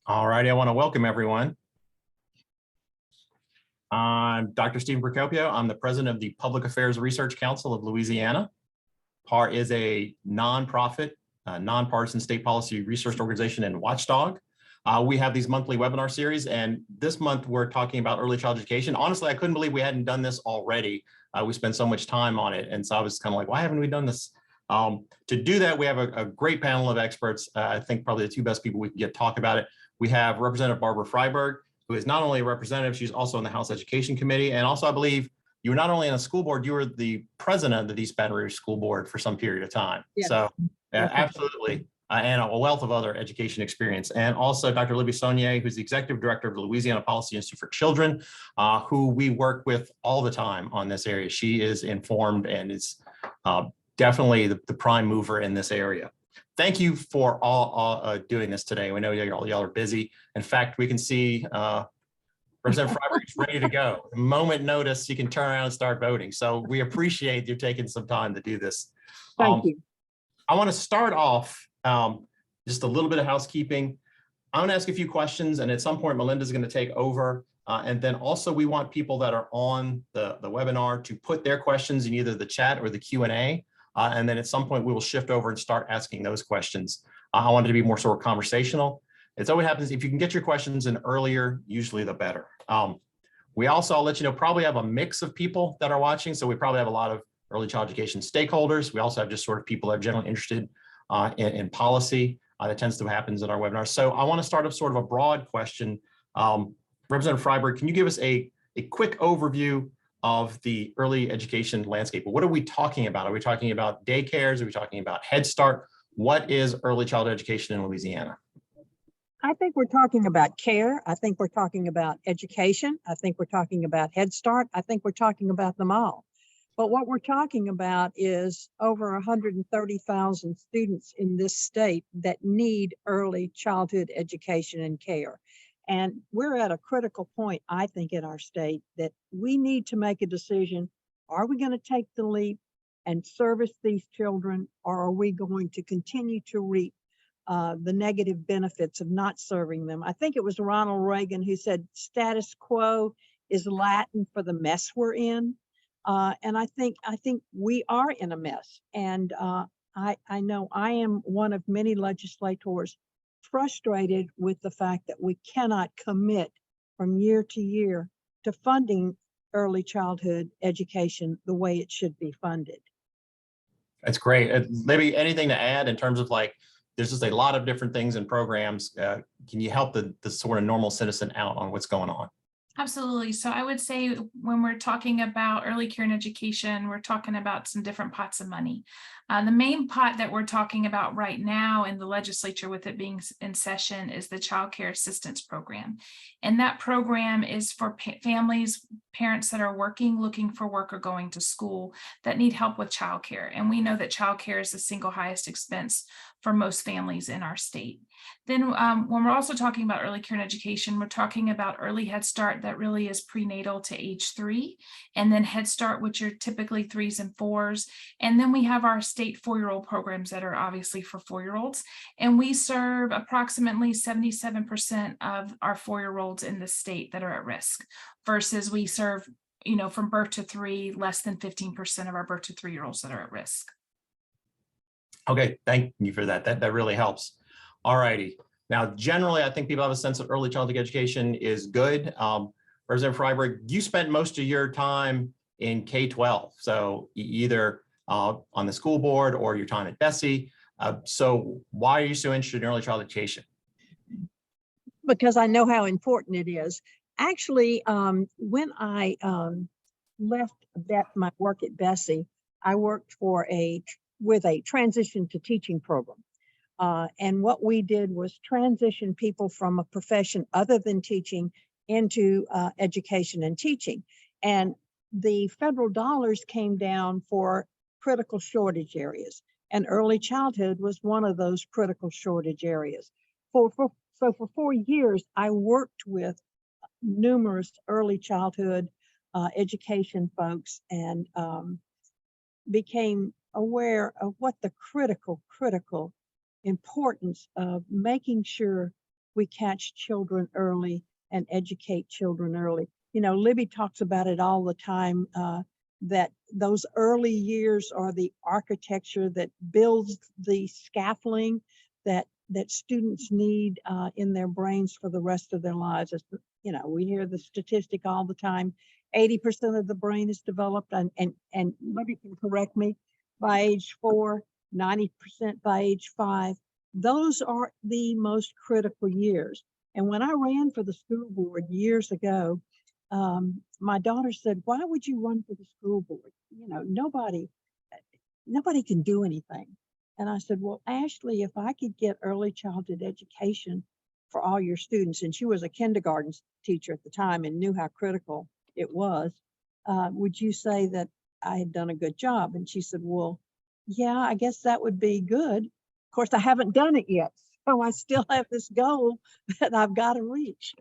All righty, I want to welcome everyone. I'm Dr. Stephen Procopio. I'm the president of the Public Affairs Research Council of Louisiana. PAR is a nonprofit, nonpartisan state policy research organization and watchdog. We have these monthly webinar series, and this month we're talking about early childhood education. Honestly, I couldn't believe we hadn't done this already. We spent so much time on it, and so I was kind of like, why haven't we done this? To do that, we have a great panel of experts. I think probably the two best people we can get to talk about it. We have Representative Barbara Freiberg, who is not only a representative, she's also in the House Education Committee. And also, I believe you were not only on a school board, you were the president of the East Baton Rouge School Board for some period of time. Yes. So absolutely. And a wealth of other education experience. And also Dr. Libbie Sonnier, who's the executive director of the Louisiana Policy Institute for Children, who we work with all the time on this area. She is informed and is definitely the prime mover in this area. Thank you for all doing this today. We know y'all are busy. In fact, we can see Representative Freiberg is ready to go. The moment notice, you can turn around and start voting. So we appreciate you taking some time to do this. Thank you. I want to start off just a little bit of housekeeping. I'm going to ask a few questions, and at some point, Melinda's going to take over. And then also, we want people that are on the webinar to put their questions in either the chat or the Q&A. And then at some point, we will shift over and start asking those questions. I wanted to be more sort of conversational. It's always happens, if you can get your questions in earlier, usually the better. We also, I'll let you know, probably have a mix of people that are watching. So we probably have a lot of early child education stakeholders. We also have just sort of people that are generally interested in policy. That tends to happen in our webinars. So I want to start off sort of a broad question. Representative Freiberg, can you give us a quick overview of the early education landscape? What are we talking about? Are we talking about daycares? Are we talking about Head Start? What is early childhood education in Louisiana? I think we're talking about care. I think we're talking about education. I think we're talking about Head Start. I think we're talking about them all. But what we're talking about is over 130,000 students in this state that need early childhood education and care. And we're at a critical point, I think, in our state that we need to make a decision. Are we going to take the leap and service these children, or are we going to continue to reap the negative benefits of not serving them? I think it was Ronald Reagan who said status quo is Latin for the mess we're in. And I think we are in a mess. And I know I am one of many legislators frustrated with the fact that we cannot commit from year to year to funding early childhood education the way it should be funded. That's great. Maybe anything to add in terms of, like, there's just a lot of different things and programs. Can you help the sort of normal citizen out on what's going on? Absolutely. So I would say when we're talking about early care and education, we're talking about some different pots of money. The main pot that we're talking about right now in the legislature, with it being in session, is the Child Care Assistance Program. And that program is for families, parents that are working, looking for work, or going to school that need help with childcare. And we know that childcare is the single highest expense for most families in our state. Then when we're also talking about early care and education, we're talking about early Head Start that really is prenatal to age 3, and then Head Start, which are typically 3s and 4s. And then we have our state 4-year-old programs that are obviously for 4-year-olds. And we serve approximately 77% of our 4-year-olds in the state that are at risk, versus we serve, from birth to 3, less than 15% of our birth to 3-year-olds that are at risk. Okay, thank you for that. That really helps. All righty. Now, generally, I think people have a sense of early childhood education is good. Representative Freiberg, you spent most of your time in K-12, so either on the school board or your time at Bessie. So why are you so interested in early childhood education? Because I know how important it is. Actually, when I left my work at Bessie, I worked with a transition to teaching program. And what we did was transition people from a profession other than teaching into education and teaching. And the federal dollars came down for critical shortage areas. And early childhood was one of those critical shortage areas. So for 4 years, I worked with numerous early childhood education folks and became aware of what the critical importance of making sure we catch children early and educate children early. You know, Libbie talks about it all the time, that those early years are the architecture that builds the scaffolding that students need in their brains for the rest of their lives. As, you know, we hear the statistic all the time, 80% of the brain is developed, and Libbie can correct me, by age 4, 90% by age 5. Those are the most critical years. And when I ran for the school board years ago, my daughter said, "Why would you run for the school board? You know, nobody can do anything." And I said, "Well, Ashley, if I could get early childhood education for all your students," and she was a kindergarten teacher at the time and knew how critical it was, "would you say that I had done a good job?" And she said, "Well, yeah, I guess that would be good. Of course, I haven't done it yet, so I still have this goal that I've got to reach."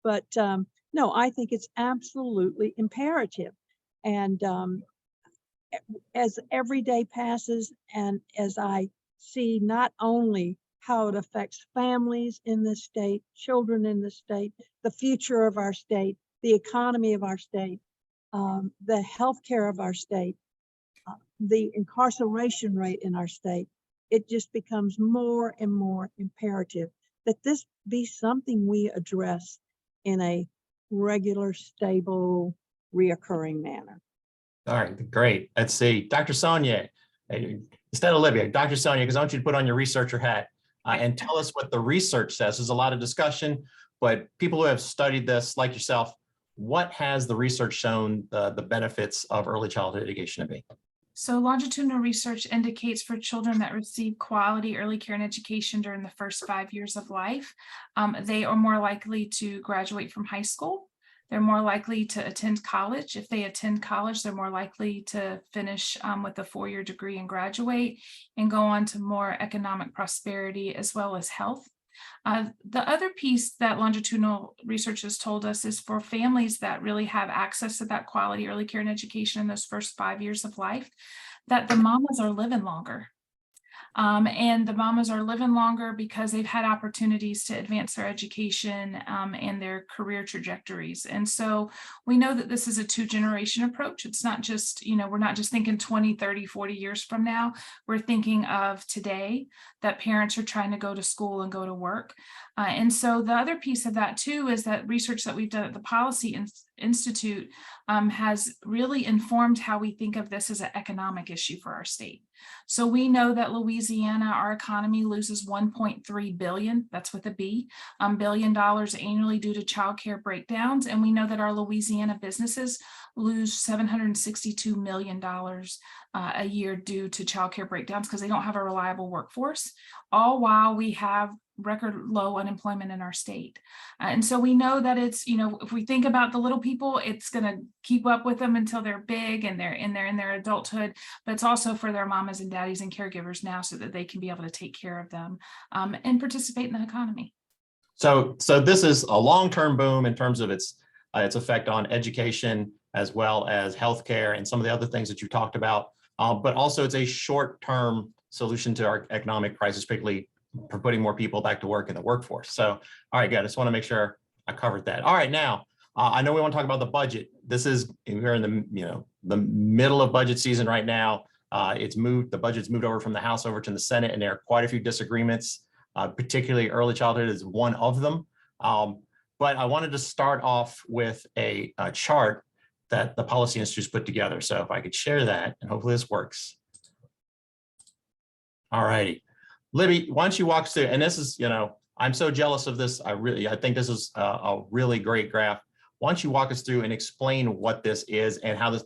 But no, I think it's absolutely imperative. And as every day passes, and as I see not only how it affects families in this state, children in this state, the future of our state, the economy of our state, the healthcare of our state, the incarceration rate in our state, it just becomes more and more imperative that this be something we address in a regular, stable, reoccurring manner. All right, great. Let's see, Dr. Sonnier, instead of Libbie, Dr. Sonnier, because I want you to put on your researcher hat and tell us what the research says. There's a lot of discussion, but people who have studied this, like yourself, what has the research shown the benefits of early childhood education to be? So longitudinal research indicates for children that receive quality early care and education during the first 5 years of life, they are more likely to graduate from high school. They're more likely to attend college. If they attend college, they're more likely to finish with a 4-year degree and graduate and go on to more economic prosperity as well as health. The other piece that longitudinal research has told us is for families that really have access to that quality early care and education in those first 5 years of life, that the mamas are living longer. And the mamas are living longer because they've had opportunities to advance their education and their career trajectories. And so we know that this is a 2-generation approach. It's not just, you know, we're not just thinking 20, 30, 40 years from now. We're thinking of today, that parents are trying to go to school and go to work. And so the other piece of that too is that research that we've done at the Policy Institute has really informed how we think of this as an economic issue for our state. So we know that Louisiana, our economy loses $1.3 billion, that's with a B, billion dollars annually due to childcare breakdowns. And we know that our Louisiana businesses lose $762 million a year due to childcare breakdowns because they don't have a reliable workforce, all while we have record low unemployment in our state. And so we know that it's, you know, if we think about the little people, it's going to keep up with them until they're big and they're in their adulthood, but it's also for their mamas and daddies and caregivers now so that they can be able to take care of them and participate in the economy. So this is a long-term boom in terms of its effect on education as well as healthcare and some of the other things that you talked about, but also it's a short-term solution to our economic crisis, particularly for putting more people back to work in the workforce. So, all right, good. I just want to make sure I covered that. All right, now I know we want to talk about the budget. We're in the middle of budget season right now. The budget's moved over from the House over to the Senate, and there are quite a few disagreements. Particularly early childhood is one of them. But I wanted to start off with a chart that the Policy Institute put together. So if I could share that, and hopefully this works. All righty. Libbie, why don't you walk us through, and this is, I'm so jealous of this. I think this is a really great graph. Why don't you walk us through and explain what this is and how this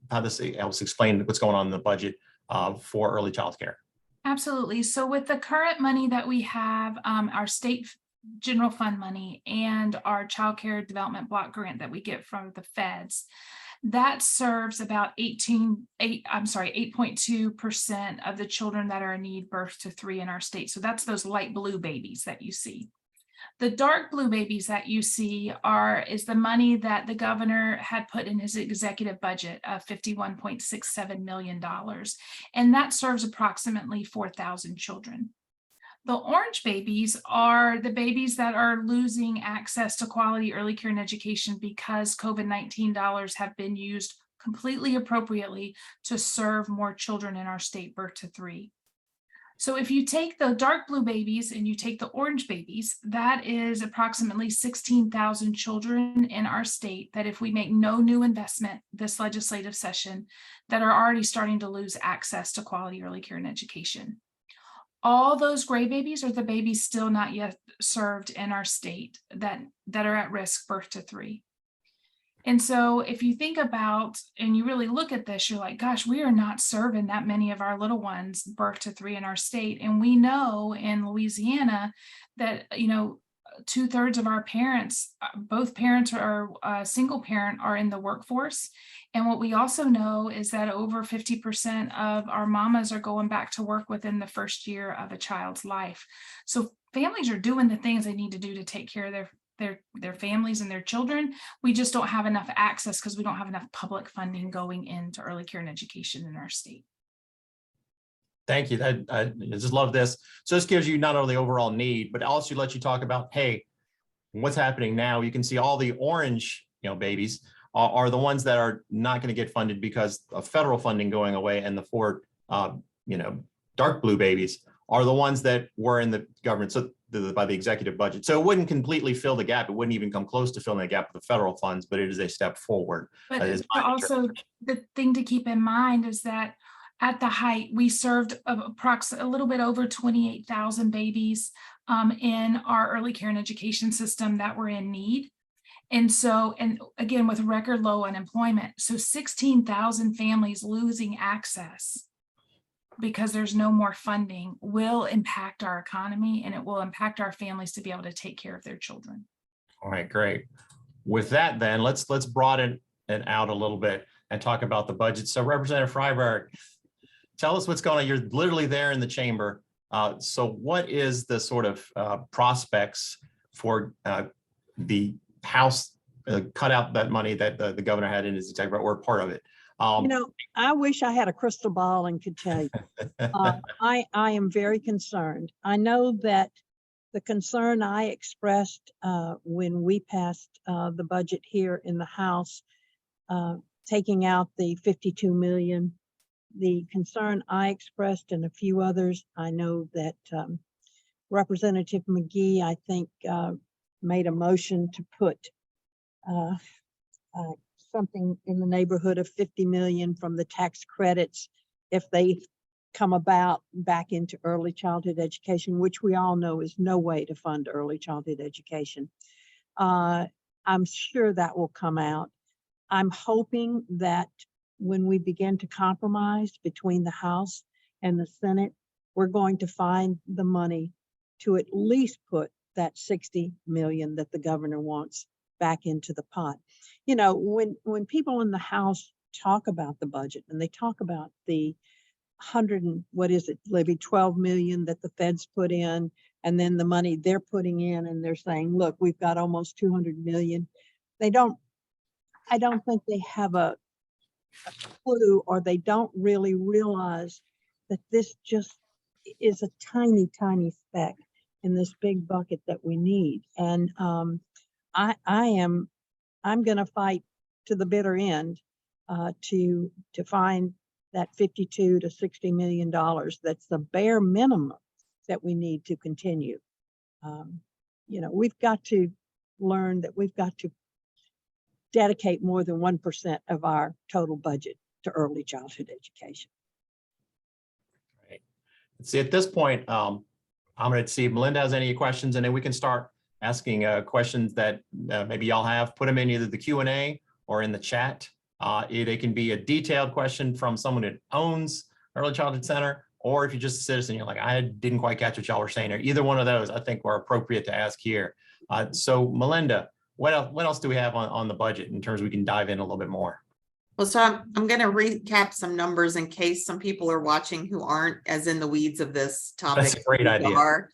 helps explain what's going on in the budget for early child care? Absolutely. So with the current money that we have, our state general fund money and our child care development block grant that we get from the feds, that serves about 8.2% of the children that are in need birth to 3 in our state. So that's those light blue babies that you see. The dark blue babies that you see is the money that the governor had put in his executive budget of $51.67 million. And that serves approximately 4,000 children. The orange babies are the babies that are losing access to quality early care and education because COVID-19 dollars have been used completely appropriately to serve more children in our state birth to 3. So if you take the dark blue babies and you take the orange babies, that is approximately 16,000 children in our state that if we make no new investment this legislative session, that are already starting to lose access to quality early care and education. All those gray babies are the babies still not yet served in our state that are at risk birth to 3. And so if you think about, and you really look at this, you're like, gosh, we are not serving that many of our little ones birth to 3 in our state. And we know in Louisiana that, 2/3 of our parents, both parents or single parent, are in the workforce. And what we also know is that over 50% of our mamas are going back to work within the first year of a child's life. So families are doing the things they need to do to take care of their families and their children. We just don't have enough access because we don't have enough public funding going into early care and education in our state. Thank you. I just love this. So this gives you not only the overall need, but also lets you talk about, hey, what's happening now. You can see all the orange, babies are the ones that are not going to get funded because of federal funding going away, and the 4, dark blue babies are the ones that were in the government, so by the executive budget. So it wouldn't completely fill the gap. It wouldn't even come close to filling the gap with the federal funds, but it is a step forward. But also the thing to keep in mind is that at the height, we served approximately a little bit over 28,000 babies in our early care and education system that were in need. And so, and again, with record low unemployment, so 16,000 families losing access because there's no more funding will impact our economy, and it will impact our families to be able to take care of their children. All right, great. With that, then let's broaden it out a little bit and talk about the budget. So Representative Freiberg, tell us what's going on. You're literally there in the chamber. So what is the sort of prospects for the House cut out that money that the governor had in his executive, or part of it? I wish I had a crystal ball and could tell you. I am very concerned. I know that the concern I expressed when we passed the budget here in the House, taking out the 52 million, the concern I expressed and a few others, I know that Representative McGee, I think, made a motion to put something in the neighborhood of 50 million from the tax credits if they come about back into early childhood education, which we all know is no way to fund early childhood education. I'm sure that will come out. I'm hoping that when we begin to compromise between the House and the Senate, we're going to find the money to at least put that 60 million that the governor wants back into the pot. When people in the House talk about the budget and they talk about the 12 million that the feds put in, and then the money they're putting in, and they're saying, look, we've got almost 200 million. I don't think they have a clue, or they don't really realize that this just is a tiny, tiny speck in this big bucket that we need. And I'm going to fight to the bitter end to find that 52 to 60 million dollars. That's the bare minimum that we need to continue. We've got to learn that we've got to dedicate more than 1% of our total budget to early childhood education. Right. See, at this point, I'm going to see if Melinda has any questions, and then we can start asking questions that maybe y'all have. Put them in either the Q&A or in the chat. It can be a detailed question from someone that owns Early Childhood Center, or if you're just a citizen, you're like, I didn't quite catch what y'all were saying there. Either one of those, I think, were appropriate to ask here. So Melinda, what else do we have on the budget in terms we can dive in a little bit more? Well, so I'm going to recap some numbers in case some people are watching who aren't as in the weeds of this topic. That's a great idea.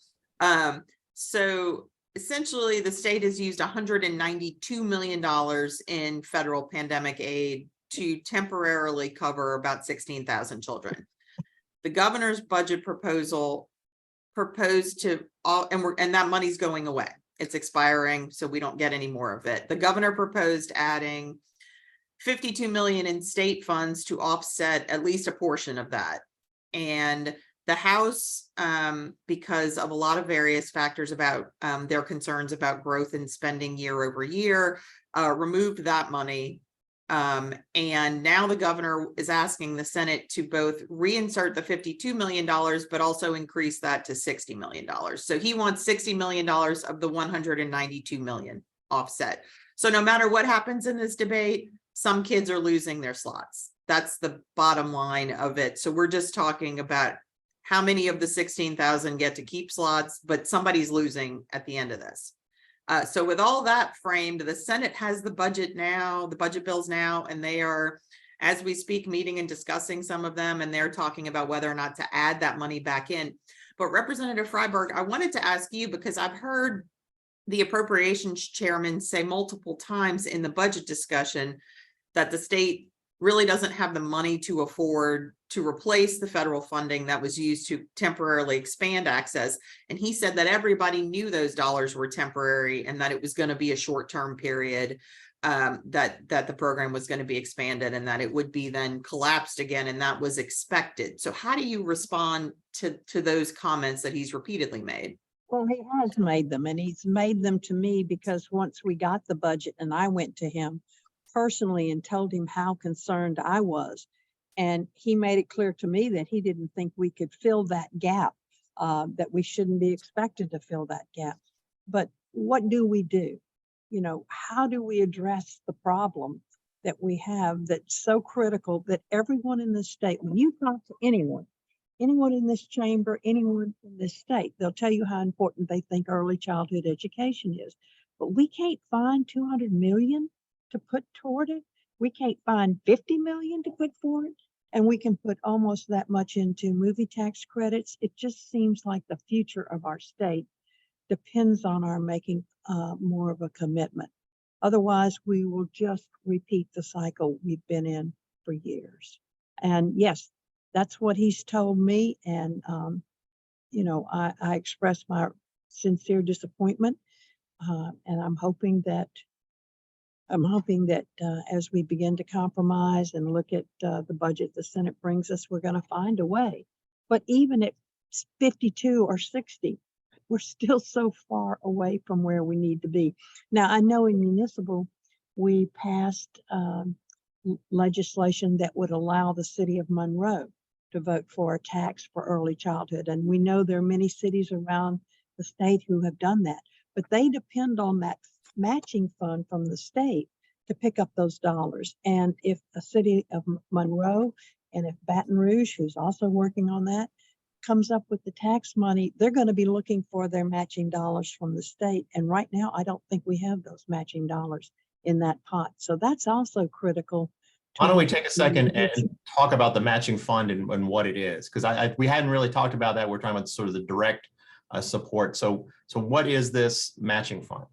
So essentially, the state has used $192 million in federal pandemic aid to temporarily cover about 16,000 children. The governor's budget proposal proposed to all, and that money's going away. It's expiring, so we don't get any more of it. The governor proposed adding 52 million in state funds to offset at least a portion of that. And the House, because of a lot of various factors about their concerns about growth in spending year over year, removed that money. And now the governor is asking the Senate to both reinsert the $52 million, but also increase that to $60 million. So he wants $60 million of the 192 million offset. So no matter what happens in this debate, some kids are losing their slots. That's the bottom line of it. So we're just talking about how many of the 16,000 get to keep slots, but somebody's losing at the end of this. So with all that framed, the Senate has the budget now, the budget bills now, and they are, as we speak, meeting and discussing some of them, and they're talking about whether or not to add that money back in. But Representative Freiberg, I wanted to ask you, because I've heard the appropriations chairman say multiple times in the budget discussion that the state really doesn't have the money to afford to replace the federal funding that was used to temporarily expand access. And he said that everybody knew those dollars were temporary and that it was going to be a short-term period, that the program was going to be expanded and that it would be then collapsed again, and that was expected. So how do you respond to those comments that he's repeatedly made? Well, he has made them, and he's made them to me because once we got the budget and I went to him personally and told him how concerned I was, and he made it clear to me that he didn't think we could fill that gap, that we shouldn't be expected to fill that gap. But what do we do? You know, how do we address the problem that we have that's so critical that everyone in this state, when you talk to anyone in this chamber, anyone in this state, they'll tell you how important they think early childhood education is. But we can't find 200 million to put toward it. We can't find 50 million to put forward it. And we can put almost that much into movie tax credits. It just seems like the future of our state depends on our making more of a commitment. Otherwise, we will just repeat the cycle we've been in for years. And yes, that's what he's told me. And, you know, I express my sincere disappointment. And I'm hoping that as we begin to compromise and look at the budget the Senate brings us, we're going to find a way. But even at 52 or 60, we're still so far away from where we need to be. Now, I know in municipal, we passed legislation that would allow the city of Monroe to vote for a tax for early childhood. And we know there are many cities around the state who have done that, but they depend on that matching fund from the state to pick up those dollars. And if the city of Monroe and if Baton Rouge, who's also working on that, comes up with the tax money, they're going to be looking for their matching dollars from the state. And right now, I don't think we have those matching dollars in that pot. So that's also critical. Why don't we take a second and talk about the matching fund and what it is? Because we hadn't really talked about that. We're talking about sort of the direct support. So what is this matching fund?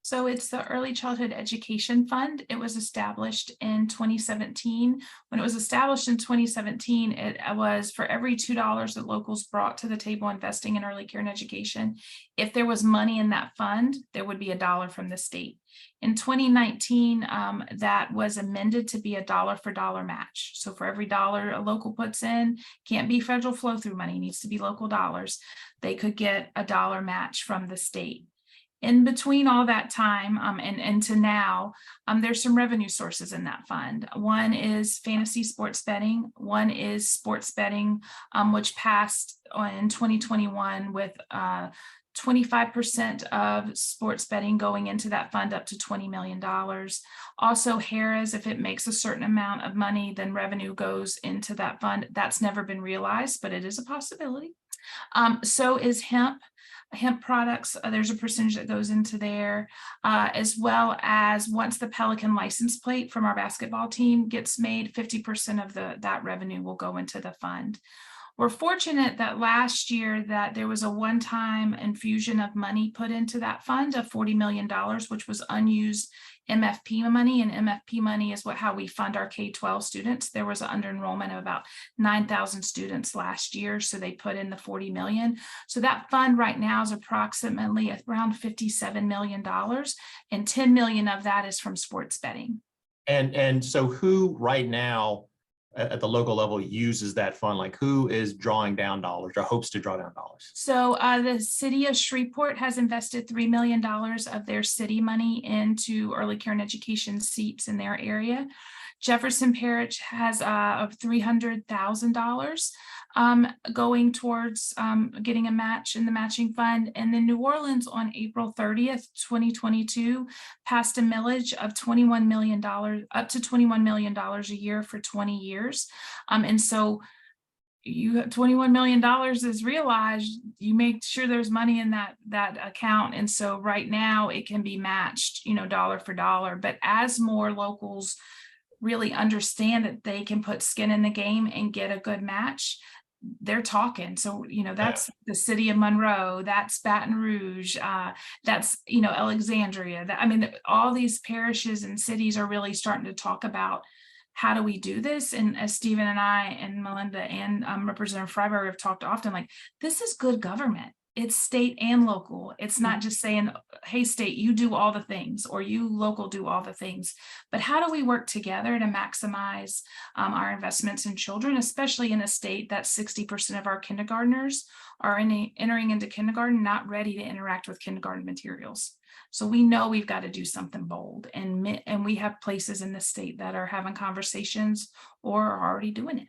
So it's the Early Childhood Education Fund. It was established in 2017. When it was established in 2017, it was for every $2 that locals brought to the table investing in early care and education. If there was money in that fund, there would be $1 from the state. In 2019, that was amended to be a dollar for dollar match. So for every dollar a local puts in, can't be federal flow through money, needs to be local dollars. They could get $1 match from the state. In between all that time and to now, there's some revenue sources in that fund. One is fantasy sports betting. One is sports betting, which passed in 2021 with 25% of sports betting going into that fund up to $20 million. Also, HERAs, if it makes a certain amount of money, then revenue goes into that fund. That's never been realized, but it is a possibility. So is hemp products. There's a percentage that goes into there, as well as once the Pelican license plate from our basketball team gets made, 50% of that revenue will go into the fund. We're fortunate that last year that there was a one-time infusion of money put into that fund of $40 million, which was unused MFP money, and MFP money is how we fund our K-12 students. There was an under enrollment of about 9,000 students last year, so they put in the 40 million. So that fund right now is approximately around $57 million, and 10 million of that is from sports betting. And so who right now at the local level uses that fund? Like, who is drawing down dollars or hopes to draw down dollars? So the city of Shreveport has invested $3 million of their city money into early care and education seats in their area. Jefferson Parish has $300,000 going towards getting a match in the matching fund. And then New Orleans on April 30th, 2022, passed a millage of $21 million, up to $21 million a year for 20 years. And so you have $21 million is realized, you make sure there's money in that account. And so right now it can be matched, dollar for dollar. But as more locals really understand that they can put skin in the game and get a good match, they're talking. So, that's the city of Monroe, that's Baton Rouge, that's, Alexandria. All these parishes and cities are really starting to talk about how do we do this? And as Stephen and I and Melinda and Representative Freiberg have talked often, like, this is good government. It's state and local. It's not just saying, hey, state, you do all the things, or you local do all the things. But how do we work together to maximize our investments in children, especially in a state that 60% of our kindergartners are entering into kindergarten not ready to interact with kindergarten materials. So we know we've got to do something bold, and we have places in the state that are having conversations or are already doing it.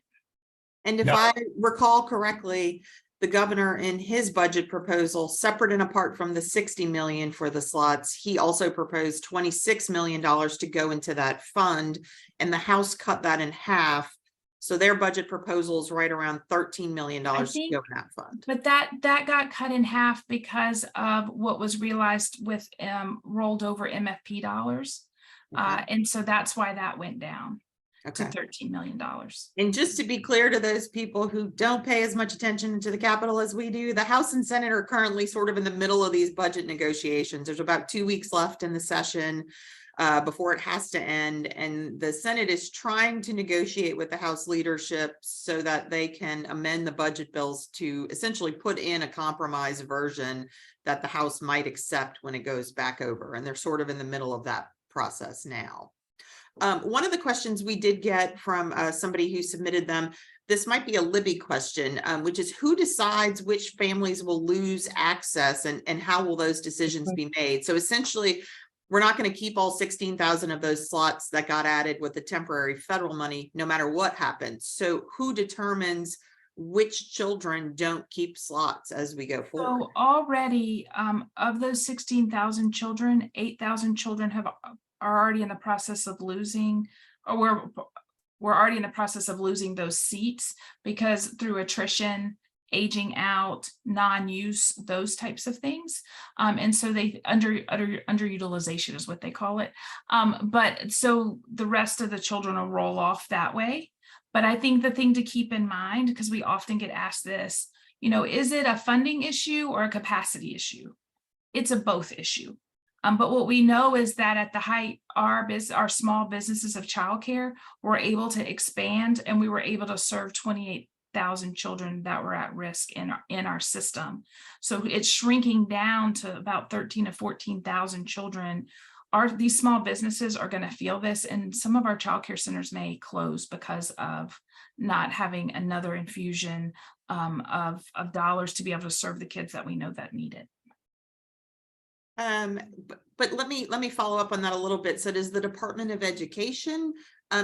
And if I recall correctly, the governor in his budget proposal, separate and apart from the 60 million for the slots, he also proposed $26 million to go into that fund, and the House cut that in half. So their budget proposal is right around $13 million to go in that fund. But that got cut in half because of what was realized with rolled over MFP dollars. Okay. And so that's why that went down Okay. to $13 million. And just to be clear to those people who don't pay as much attention to the Capitol as we do, the House and Senate are currently sort of in the middle of these budget negotiations. There's about 2 weeks left in the session before it has to end. And the Senate is trying to negotiate with the House leadership so that they can amend the budget bills to essentially put in a compromise version that the House might accept when it goes back over. And they're sort of in the middle of that process now. One of the questions we did get from somebody who submitted them, this might be a Libbie question, which is who decides which families will lose access, and how will those decisions be made? So essentially, we're not going to keep all 16,000 of those slots that got added with the temporary federal money, no matter what happens. So who determines which children don't keep slots as we go forward? So already of those 16,000 children, 8,000 children are already in the process of losing, or we're already in the process of losing those seats because through attrition, aging out, non-use, those types of things. And so they underutilization is what they call it. But so the rest of the children will roll off that way. But I think the thing to keep in mind, because we often get asked this, is it a funding issue or a capacity issue? It's a both issue. But what we know is that at the height, our small businesses of childcare were able to expand, and we were able to serve 28,000 children that were at risk in our system. So it's shrinking down to about 13 to 14,000 children. These small businesses are going to feel this, and some of our childcare centers may close because of not having another infusion of dollars to be able to serve the kids that we know that need it. But let me follow up on that a little bit. So does the Department of Education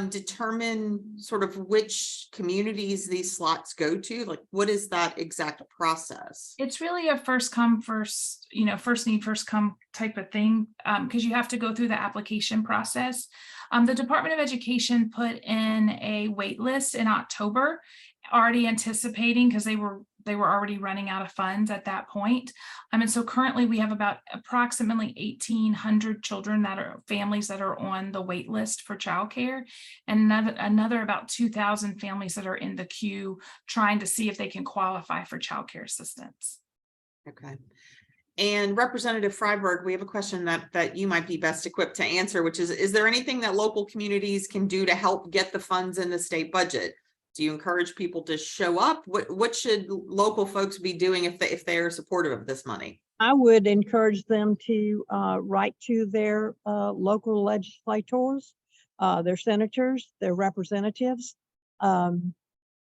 determine sort of which communities these slots go to? Like, what is that exact process? It's really a first come, first need, first come type of thing, because you have to go through the application process. The Department of Education put in a wait list in October, already anticipating, because they were they were already running out of funds at that point. And so currently we have about approximately 1,800 children that are families that are on the wait list for childcare, and another about 2,000 families that are in the queue trying to see if they can qualify for childcare assistance. Okay. And Representative Freiberg, we have a question that you might be best equipped to answer, which is there anything that local communities can do to help get the funds in the state budget? Do you encourage people to show up? What should local folks be doing if they are supportive of this money? I would encourage them to write to their local legislators, their senators, their representatives.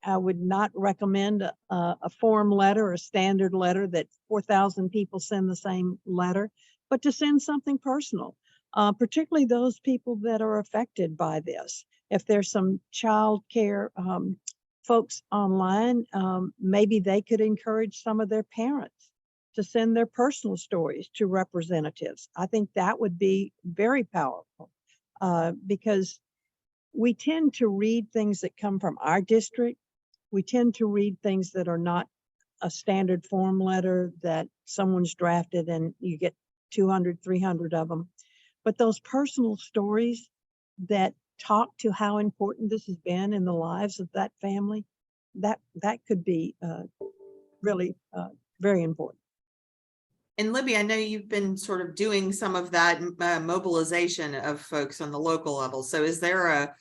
I would not recommend a form letter, a standard letter that 4,000 people send the same letter, but to send something personal, particularly those people that are affected by this. If there's some child care folks online, maybe they could encourage some of their parents to send their personal stories to representatives. I think that would be very powerful because we tend to read things that come from our district. We tend to read things that are not a standard form letter that someone's drafted and you get 200, 300 of them. But those personal stories that talk to how important this has been in the lives of that family, that could be really very important. And Libbie, I know you've been sort of doing some of that mobilization of folks on the local level. So is there a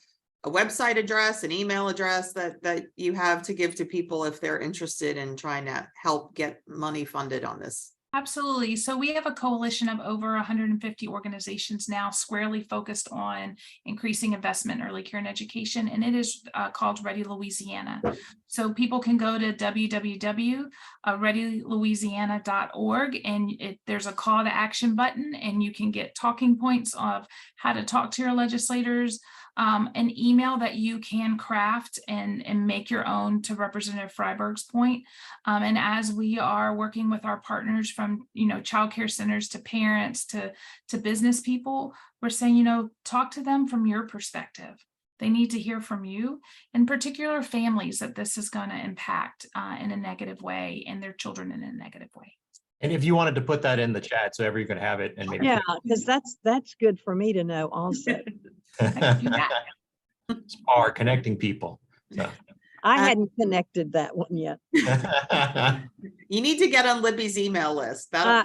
website address, an email address that you have to give to people if they're interested in trying to help get money funded on this? Absolutely. So we have a coalition of over 150 organizations now squarely focused on increasing investment in early care and education, and it is called Ready Louisiana. So people can go to www.readylouisiana.org, and there's a call to action button, and you can get talking points of how to talk to your legislators, an email that you can craft and make your own, to Representative Freiberg's point. And as we are working with our partners from, childcare centers to parents to business people, we're saying, talk to them from your perspective. They need to hear from you, in particular families that this is going to impact in a negative way, and their children in a negative way. And if you wanted to put that in the chat so everyone could have it, and maybe because that's good for me to know also. are connecting people. So. I hadn't connected that one yet. You need to get on Libbie's email list. I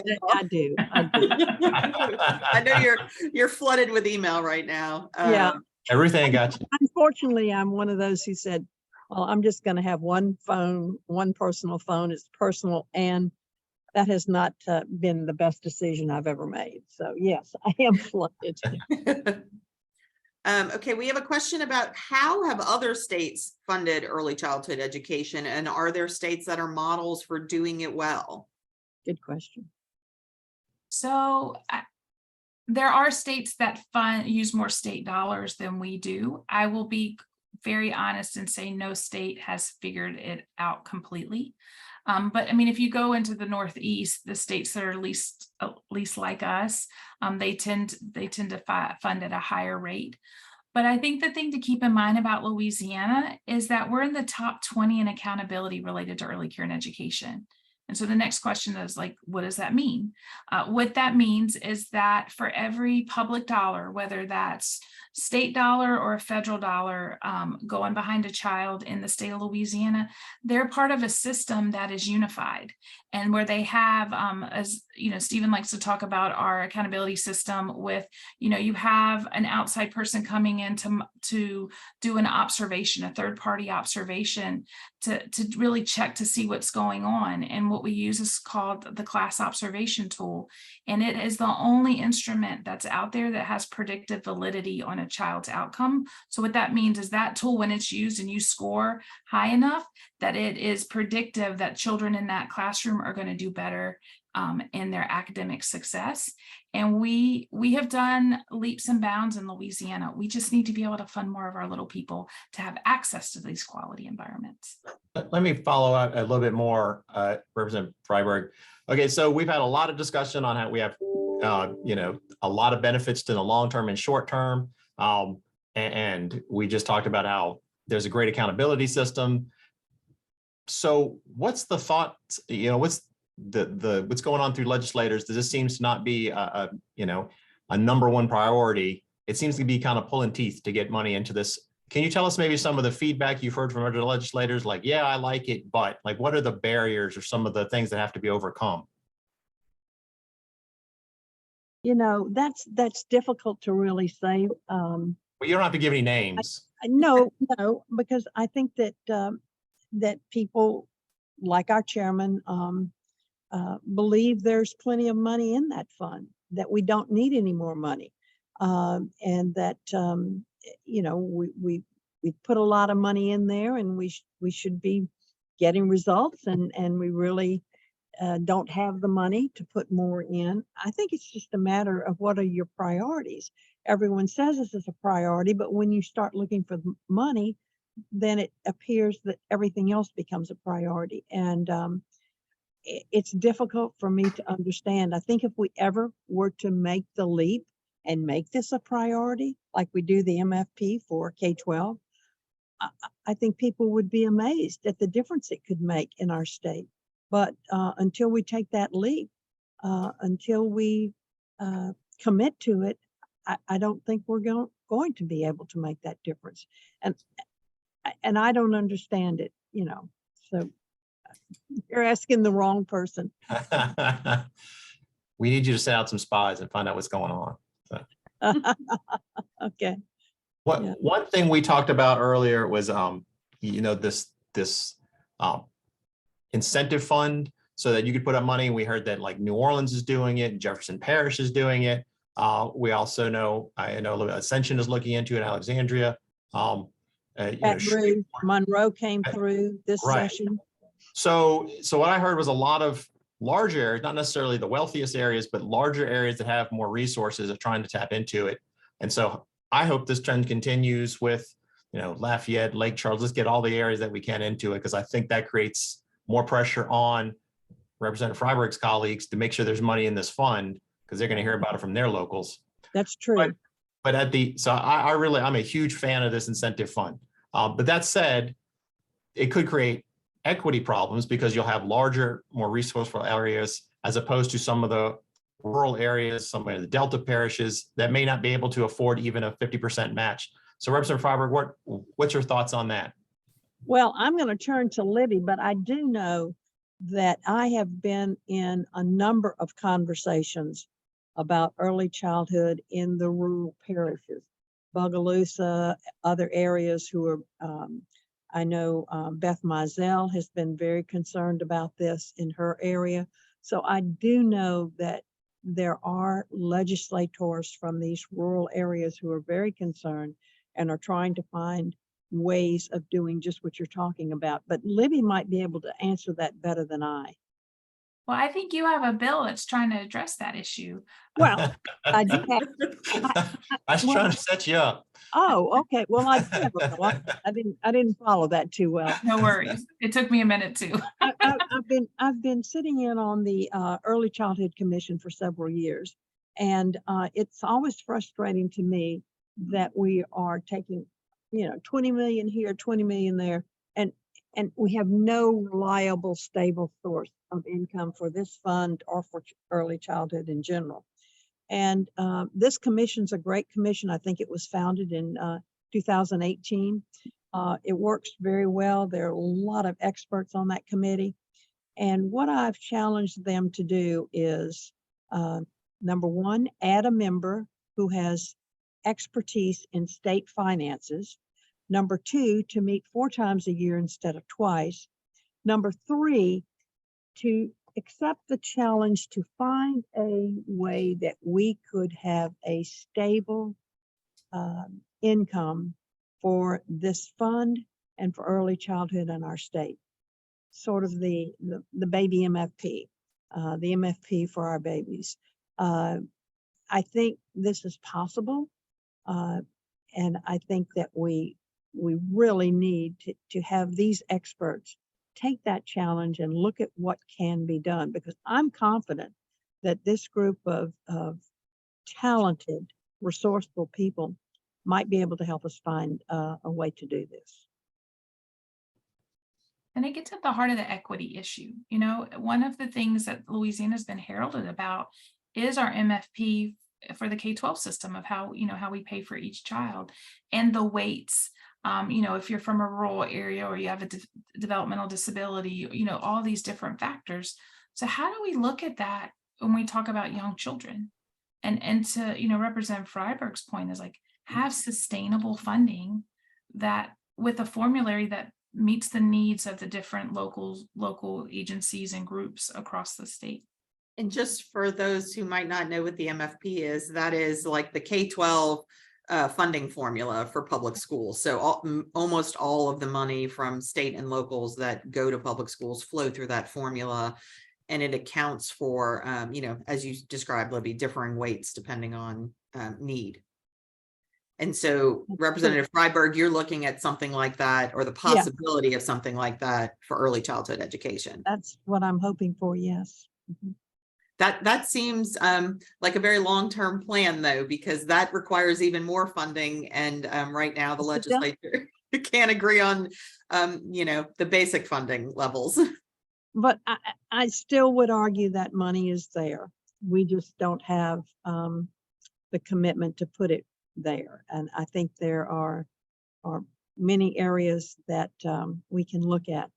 do. I know you're flooded with email right now. Yeah. Everything got you. Unfortunately, I'm one of those who said, well, I'm just going to have one phone, one personal phone. It's personal, and that has not been the best decision I've ever made. So yes, I am flooded. Okay, we have a question about how have other states funded early childhood education, and are there states that are models for doing it well? Good question. So there are states that use more state dollars than we do. I will be very honest and say no state has figured it out completely. But I mean, if you go into the Northeast, the states that are least like us, they tend to fund at a higher rate. But I think the thing to keep in mind about Louisiana is that we're in the top 20 in accountability related to early care and education. And so the next question is like, what does that mean? What that means is that for every public dollar, whether that's state dollar or a federal dollar going behind a child in the state of Louisiana, they're part of a system that is unified, and where they have, as Stephen likes to talk about our accountability system with, you have an outside person coming in to do an observation, a third-party observation to really check to see what's going on. And what we use is called the class observation tool. And it is the only instrument that's out there that has predictive validity on a child's outcome. So what that means is that tool, when it's used and you score high enough, that it is predictive that children in that classroom are going to do better in their academic success. And we have done leaps and bounds in Louisiana. We just need to be able to fund more of our little people to have access to these quality environments. Let me follow up a little bit more, Representative Freiberg. Okay, so we've had a lot of discussion on how we have, a lot of benefits to the long-term and short-term. And we just talked about how there's a great accountability system. So what's the thought, what's what's going on through legislators? Does this seems to not be a number one priority? It seems to be kind of pulling teeth to get money into this. Can you tell us maybe some of the feedback you've heard from other legislators? Like, yeah, I like it, but like, what are the barriers or some of the things that have to be overcome? That's difficult to really say. Well, you don't have to give any names. No, because I think that that people like our chairman believe there's plenty of money in that fund, that we don't need any more money, and that we put a lot of money in there, and we should be getting results, and we really don't have the money to put more in. I think it's just a matter of what are your priorities. Everyone says this is a priority, but when you start looking for the money, then it appears that everything else becomes a priority. And it's difficult for me to understand. I think if we ever were to make the leap and make this a priority, like we do the MFP for K-12, I think people would be amazed at the difference it could make in our state. But until we take that leap, until we commit to it, I don't think we're going to be able to make that difference. And I don't understand it, so you're asking the wrong person. We need you to send out some spies and find out what's going on. So. Okay. One thing we talked about earlier was, this incentive fund so that you could put up money. We heard that like New Orleans is doing it, Jefferson Parish is doing it. We also know, I know Ascension is looking into it, Alexandria. Monroe came through this session. So what I heard was a lot of larger areas, not necessarily the wealthiest areas, but larger areas that have more resources are trying to tap into it. And so I hope this trend continues with, Lafayette, Lake Charles. Let's get all the areas that we can into it, because I think that creates more pressure on Representative Freiberg's colleagues to make sure there's money in this fund, because they're going to hear about it from their locals. That's true. But I'm a huge fan of this incentive fund. But that said, it could create equity problems because you'll have larger, more resourceful areas as opposed to some of the rural areas, some of the Delta parishes that may not be able to afford even a 50% match. So Representative Freiberg, what's your thoughts on that? Well, I'm going to turn to Libbie, but I do know that I have been in a number of conversations about early childhood in the rural parishes, Bogalusa, other areas who are, I know Beth Mizell has been very concerned about this in her area. So I do know that there are legislators from these rural areas who are very concerned and are trying to find ways of doing just what you're talking about. But Libbie might be able to answer that better than I. Well, I think you have a bill that's trying to address that issue. Well, I do have. I was trying to set you up. Oh, okay. Well, I didn't follow that too well. No worries. It took me a minute too. I've been sitting in on the Early Childhood Commission for several years, and it's always frustrating to me that we are taking, 20 million here, 20 million there, and we have no reliable, stable source of income for this fund or for early childhood in general. And this commission's a great commission. I think it was founded in 2018. It works very well. There are a lot of experts on that committee. And what I've challenged them to do is, number one, add a member who has expertise in state finances. Number two, to meet 4 times a year instead of twice. Number 3, to accept the challenge to find a way that we could have a stable income for this fund and for early childhood in our state. Sort of the baby MFP, the MFP for our babies. I think this is possible. And I think that we really need to have these experts take that challenge and look at what can be done, because I'm confident that this group of talented, resourceful people might be able to help us find a way to do this. And it gets at the heart of the equity issue. You know, one of the things that Louisiana has been heralded about is our MFP for the K-12 system of how, you know, how we pay for each child and the weights. You know, if you're from a rural area or you have a developmental disability, you know, all these different factors. So how do we look at that when we talk about young children? And to, you know, Representative Freiberg's point is like, have sustainable funding that with a formulary that meets the needs of the different local agencies and groups across the state. And just for those who might not know what the MFP is, that is like the K-12 funding formula for public schools. So almost all of the money from state and locals that go to public schools flow through that formula. And it accounts for, you know, as you described, Libbie, differing weights depending on need. And so Representative Freiberg, you're looking at something like that, or the possibility of something like that for early childhood education. That's what I'm hoping for, yes. Mm-hmm. That seems like a very long-term plan, though, because that requires even more funding. And right now, the legislature can't agree on, you know, the basic funding levels. But I still would argue that money is there. We just don't have the commitment to put it there. And I think there are many areas that we can look at.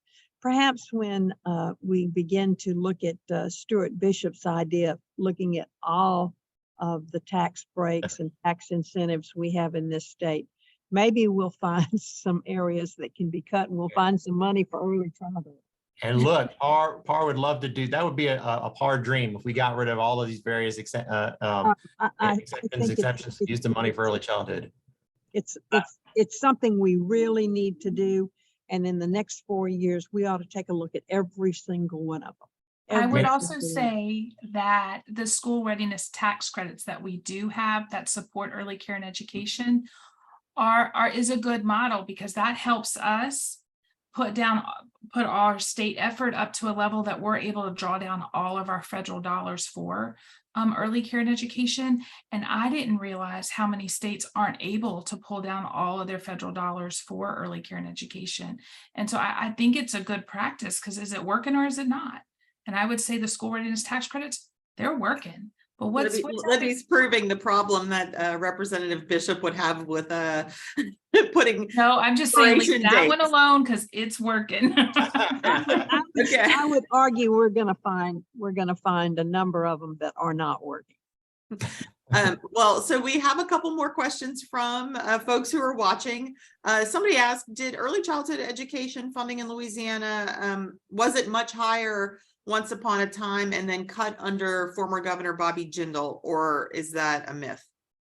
Perhaps when we begin to look at Stuart Bishop's idea of looking at all of the tax breaks and tax incentives we have in this state, maybe we'll find some areas that can be cut and we'll find some money for early childhood. And look, PAR would love to do, that would be a PAR dream if we got rid of all of these various exceptions to use the money for early childhood. It's something we really need to do. And in the next 4 years, we ought to take a look at every single one of them. I would also say that the school readiness tax credits that we do have that support early care and education is a good model, because that helps us put our state effort up to a level that we're able to draw down all of our federal dollars for early care and education. And I didn't realize how many states aren't able to pull down all of their federal dollars for early care and education. And so I think it's a good practice, because is it working or is it not? And I would say the school readiness tax credits, they're working. But Libbie's proving the problem that Representative Bishop would have with putting. No, I'm just saying that one alone, because it's working. I would argue we're gonna find a number of them that are not working. Well, so we have a couple more questions from folks who are watching. Somebody asked, did early childhood education funding in Louisiana, was it much higher once upon a time and then cut under former Governor Bobby Jindal, or is that a myth?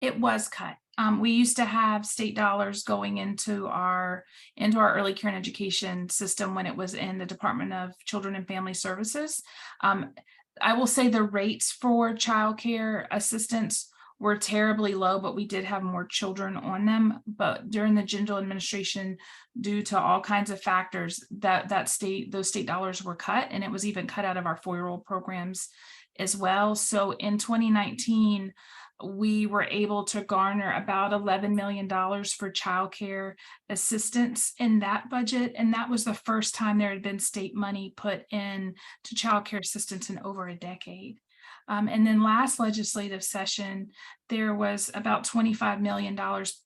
It was cut. We used to have state dollars going into our early care and education system when it was in the Department of Children and Family Services. I will say the rates for child care assistance were terribly low, but we did have more children on them. But during the Jindal administration, due to all kinds of factors, those state dollars were cut, and it was even cut out of our 4-year-old programs as well. So in 2019, we were able to garner about $11 million for child care assistance in that budget. And that was the first time there had been state money put in to child care assistance in over a decade. And then last legislative session, there was about $25 million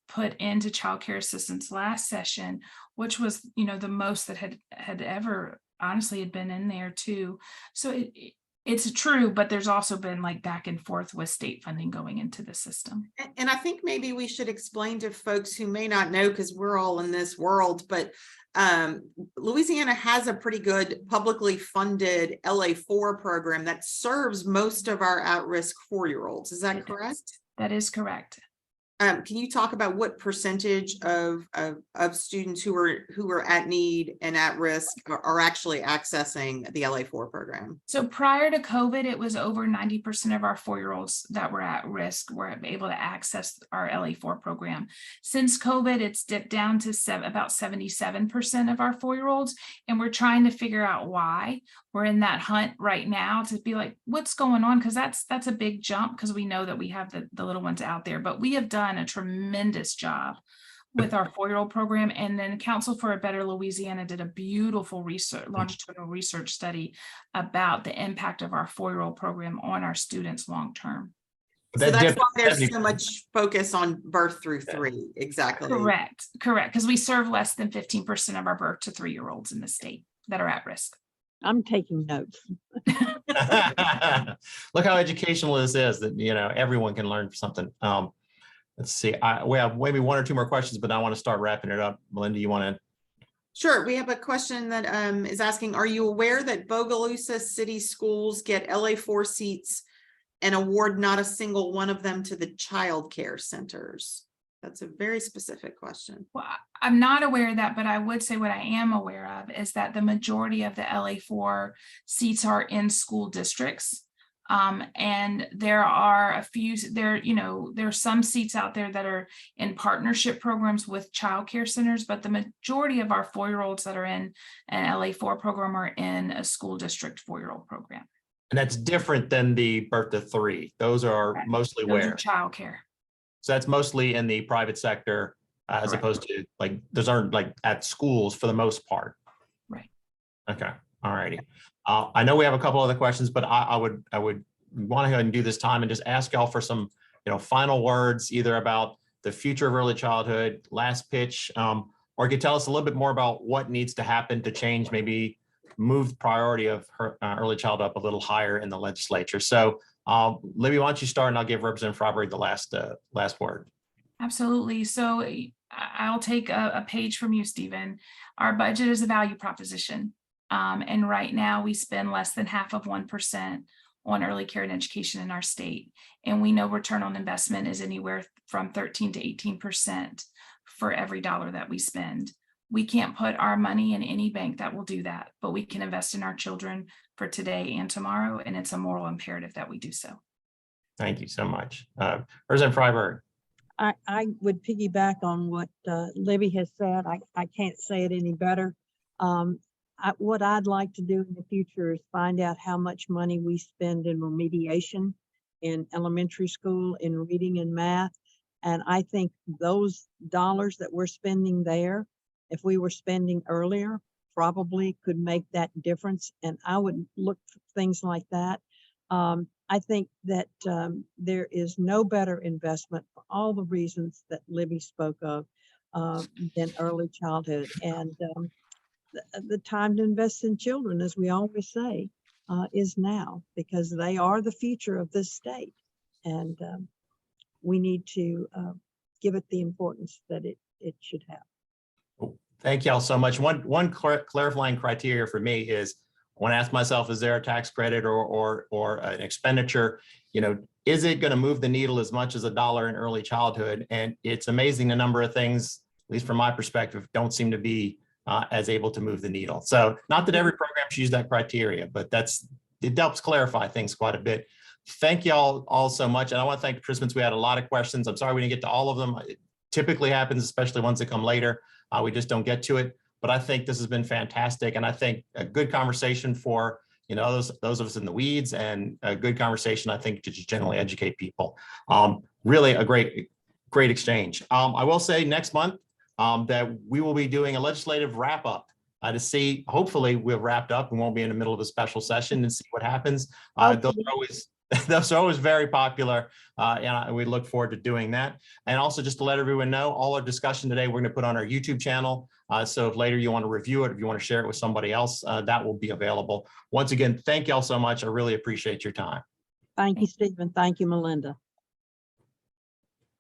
put into child care assistance last session, which was, you know, the most that had ever honestly had been in there too. So it's true, but there's also been like back and forth with state funding going into the system. And I think maybe we should explain to folks who may not know, because we're all in this world, but Louisiana has a pretty good publicly funded LA4 program that serves most of our at-risk 4-year-olds. Is that correct? That is correct. Can you talk about what percentage of students who are at need and at risk are actually accessing the LA4 program? So prior to COVID, it was over 90% of our 4-year-olds that were at risk were able to access our LA4 program. Since COVID, it's dipped down to about 77% of our 4-year-olds, and we're trying to figure out why. We're in that hunt right now to be like, what's going on? Because that's a big jump, because we know that we have the little ones out there, but we have done a tremendous job with our 4-year-old program. And then Council for a Better Louisiana did a beautiful research, longitudinal research study about the impact of our 4-year-old program on our students long-term. So that's why there's so much focus on birth through 3. Exactly. Correct. Because we serve less than 15% of our birth to 3-year-olds in the state that are at risk. I'm taking notes. Look how educational this is, that, you know, everyone can learn something. Let's see, we have maybe 1 or 2 more questions, but I want to start wrapping it up. Melinda, you want to? Sure. We have a question that is asking, are you aware that Bogalusa City Schools get LA4 seats and award not a single one of them to the child care centers? That's a very specific question. Well, I'm not aware of that, but I would say what I am aware of is that the majority of the LA4 seats are in school districts. And there are a few, there are some seats out there that are in partnership programs with child care centers, but the majority of our 4-year-olds that are in an LA4 program are in a school district 4-year-old program. And that's different than the birth to 3. Those are Correct. mostly Those where? are child care. So that's mostly in the private sector, as Correct. opposed to like, those aren't like at schools for the most part. Right. Okay. All righty. I know we have a couple other questions, but I would want to go ahead and do this time and just ask y'all for some, final words, either about the future of early childhood, last pitch, or you could tell us a little bit more about what needs to happen to change, maybe move the priority of early childhood up a little higher in the legislature. So Libbie, why don't you start, and I'll give Representative Freiberg the last word. Absolutely. So I'll take a page from you, Stephen. Our budget is a value proposition. And right now we spend less than 0.5% on early care and education in our state. And we know return on investment is anywhere from 13 to 18% for every dollar that we spend. We can't put our money in any bank that will do that, but we can invest in our children for today and tomorrow. And it's a moral imperative that we do so. Thank you so much. Representative Freiberg. I would piggyback on what Libbie has said. I can't say it any better. What I'd like to do in the future is find out how much money we spend in remediation in elementary school, in reading and math. And I think those dollars that we're spending there, if we were spending earlier, probably could make that difference. And I would look for things like that. I think that there is no better investment for all the reasons that Libbie spoke of than early childhood. And the time to invest in children, as we always say, is now, because they are the future of this state. And we need to give it the importance that it should have. Thank y'all so much. One clarifying criteria for me is, I want to ask myself, is there a tax credit or an expenditure? Is it going to move the needle as much as $1 in early childhood? And it's amazing the number of things, at least from my perspective, don't seem to be as able to move the needle. So not that every program should use that criteria, but it helps clarify things quite a bit. Thank y'all all so much. And I want to thank the participants. We had a lot of questions. I'm sorry we didn't get to all of them. It typically happens, especially ones that come later. We just don't get to it. But I think this has been fantastic. And I think a good conversation for those of us in the weeds, and a good conversation, I think, to just generally educate people. Really a great exchange. I will say next month that we will be doing a legislative wrap up to see, hopefully we've wrapped up and won't be in the middle of a special session, and see what happens. Those are always very popular, and we look forward to doing that. And also, just to let everyone know, all our discussion today we're going to put on our YouTube channel. So if later you want to review it, if you want to share it with somebody else, that will be available. Once again, thank y'all so much. I really appreciate your time. Thank you, Stephen. Thank you, Melinda.